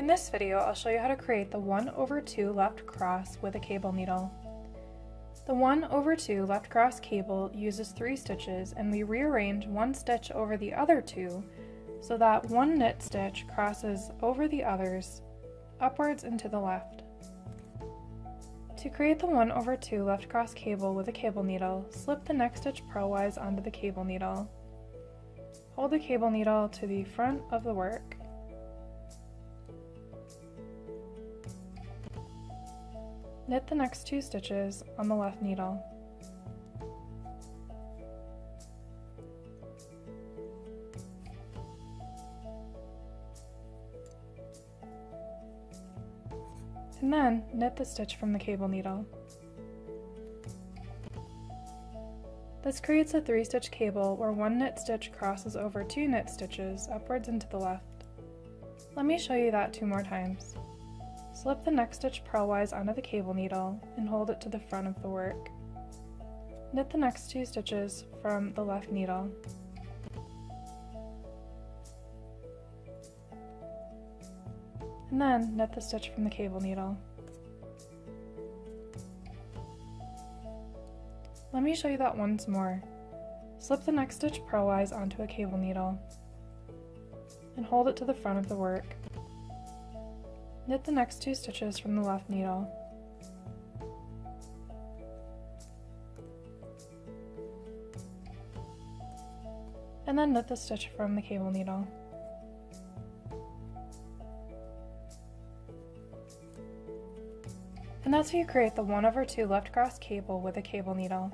In this video, I'll show you how to create the 1/2 left cross with a cable needle. The 1/2 left cross cable uses 3 stitches, and we rearrange one stitch over the other 2 so that one knit stitch crosses over the others upwards and to the left. To create the 1/2 left cross cable with a cable needle, slip the next stitch purlwise onto the cable needle. Hold the cable needle to the front of the work. Knit the next 2 stitches on the left needle. And then knit the stitch from the cable needle. This creates a 3-stitch cable where one knit stitch crosses over 2 knit stitches upwards and to the left. Let me show you that 2 more times. Slip the next stitch purlwise onto the cable needle and hold it to the front of the work. Knit the next 2 stitches from the left needle. And then knit the stitch from the cable needle. Let me show you that once more. Slip the next stitch purlwise onto a cable needle and hold it to the front of the work. Knit the next 2 stitches from the left needle. And then knit the stitch from the cable needle. And that's how you create the 1/2 left cross cable with a cable needle.